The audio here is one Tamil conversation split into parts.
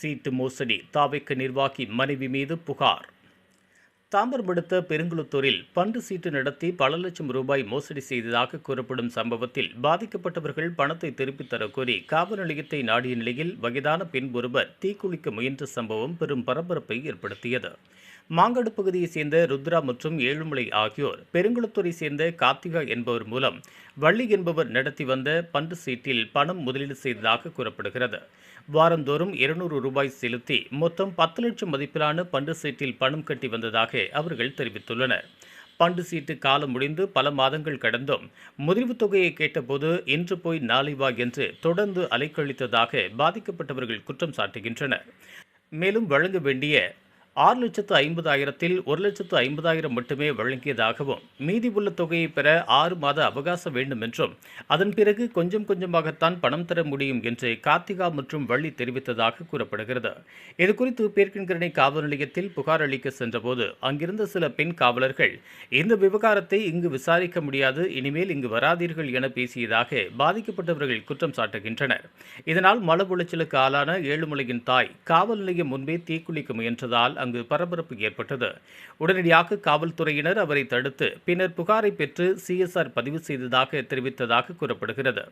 சீட்டு மோசடி தாவேக்க நிர்வாகி மனைவி மீது புகார். தாம்பரம் அடுத்த பெருங்குளத்தூரில் பண்டு சீட்டு நடத்தி பல லட்சம் ரூபாய் மோசடி செய்ததாக கூறப்படும் சம்பவத்தில் பாதிக்கப்பட்டவர்கள் பணத்தை திருப்பித் தரக் கோரி காவல் நிலையத்தை நாடிய நிலையில் வயதான பெண் ஒருவர் தீக்குளிக்க முயன்ற சம்பவம் பெரும் பரபரப்பை ஏற்படுத்தியது. மாங்காடு பகுதியைச் சேர்ந்த ருத்ரா மற்றும் ஏழுமலை ஆகியோர் பெருங்குளத்தூரை சேர்ந்த கார்த்திகா என்பவர் மூலம் வள்ளி என்பவர் நடத்தி வந்த பண்டு சீட்டில் பணம் முதலீடு செய்ததாக கூறப்படுகிறது. வாரந்தோறும் 200 ரூபாய் செலுத்தி மொத்தம் 10 லட்சம் மதிப்பிலான பண்டு சீட்டில் பணம் கட்டி வந்ததாக அவர்கள் தெரிவித்துள்ளனர். பண்டு சீட்டு காலம் முடிந்து பல மாதங்கள் கடந்தும் முதிர்வு தொகையை கேட்டபோது இன்று போய் நாளை வா என்று தொடர்ந்து அலைக்கழித்ததாக பாதிக்கப்பட்டவர்கள் குற்றம் சாட்டுகின்றனர். மேலும் வழங்க வேண்டிய 6,50,000 1,50,000 மட்டுமே வழங்கியதாகவும் மீதி உள்ள தொகையை பெற 6 மாத அவகாசம் வேண்டும் என்றும் அதன் பிறகு கொஞ்சம் கொஞ்சமாகத்தான் பணம் தர முடியும் என்று கார்த்திகா மற்றும் வள்ளி தெரிவித்ததாக கூறப்படுகிறது. இதுகுறித்து பேர்க்கின்கரணை காவல் நிலையத்தில் புகார் அளிக்க சென்றபோது அங்கிருந்த சில பெண் காவலர்கள் இந்த விவகாரத்தை இங்கு விசாரிக்க முடியாது, இனிமேல் இங்கு வராதீர்கள் என பேசியதாக பாதிக்கப்பட்டவர்கள் குற்றம் சாட்டுகின்றனர். இதனால் மன உளைச்சலுக்கு ஆளான ஏழுமலையின் தாய் காவல் நிலையம் முன்பே தீக்குளிக்க முயன்றதால் அங்கு பரபரப்பு ஏற்பட்டது. உடனடியாக காவல்துறையினர் அவரை தடுத்து பின்னர் புகாரை பெற்று CSR பதிவு செய்ததாக தெரிவித்ததாக கூறப்படுகிறது.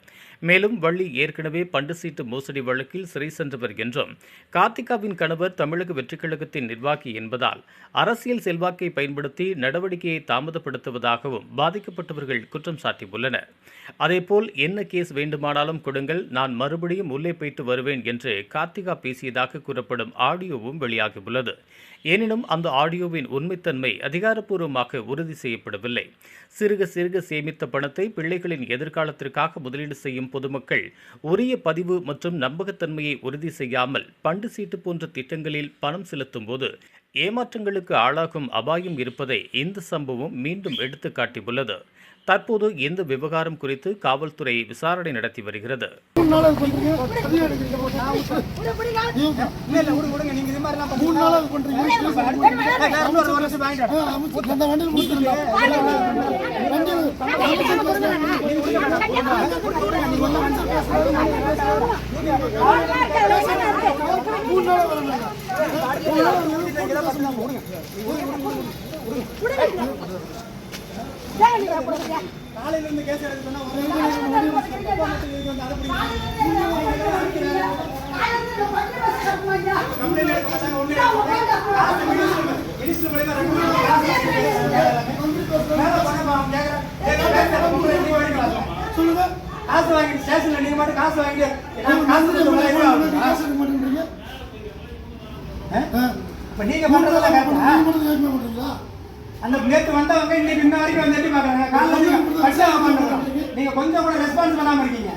மேலும் வள்ளி ஏற்கனவே பண்டு சீட்டு மோசடி வழக்கில் சிறை சென்றவர் என்றும் கார்த்திகாவின் கணவர் தமிழக வெற்றிக் கழகத்தின் நிர்வாகி என்பதால் அரசியல் செல்வாக்கை பயன்படுத்தி நடவடிக்கையை தாமதப்படுத்துவதாகவும் பாதிக்கப்பட்டவர்கள் குற்றம் சாட்டியுள்ளனர். அதேபோல் என்ன கேஸ் வேண்டுமானாலும் கொடுங்கள், நான் மறுபடியும் உள்ளே போயிட்டு வருவேன் என்று கார்த்திகா பேசியதாக கூறப்படும் ஆடியோவும் வெளியாகியுள்ளது. எனினும் அந்த ஆடியோவின் உண்மைத்தன்மை அதிகாரப்பூர்வமாக உறுதி செய்யப்படவில்லை. சிறுக சிறுக சேமித்த பணத்தை பிள்ளைகளின் எதிர்காலத்திற்காக முதலீடு செய்யும் பொதுமக்கள் உரிய பதிவு மற்றும் நம்பகத்தன்மையை உறுதி செய்யாமல் பண்டு சீட்டு போன்ற திட்டங்களில் பணம் செலுத்தும் போது ஏமாற்றங்களுக்கு ஆளாகும் அபாயம் இருப்பதை இந்த சம்பவம் மீண்டும் எடுத்துக்காட்டியுள்ளது. தற்போது இந்த விவகாரம் குறித்து காவல்துறை விசாரணை நடத்தி வருகிறது. காலையில இருந்து கேஸ் எடுத்து சொன்னா காசு வாங்கிட்டு ஸ்டேஷன்ல நீங்க மட்டும் காசு வாங்கிட்டு நீங்க பண்றதெல்லாம் அந்த நேற்று வந்தவங்க இன்னைக்கு இன்ன வரைக்கும் வந்து எட்டி பாக்குறாங்க. காலையில நீங்க கொஞ்சம் கூட ரெஸ்பான்ஸ் பண்ணாம இருக்கீங்க.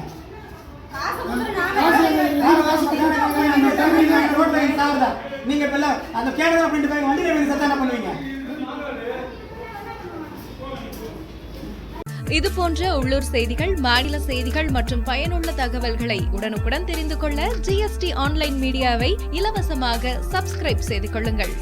நீங்க இப்ப அந்த கேமரா பிரிண்ட் போய் வண்டியில வந்து சத்தம் என்ன பண்ணுவீங்க? இது போன்ற உள்ளூர் செய்திகள், மாநில செய்திகள் மற்றும் பயனுள்ள தகவல்களை உடனுக்குடன் தெரிந்து கொள்ள GST ஆன்லைன் மீடியாவை இலவசமாக சப்ஸ்கிரைப் செய்து கொள்ளுங்கள்.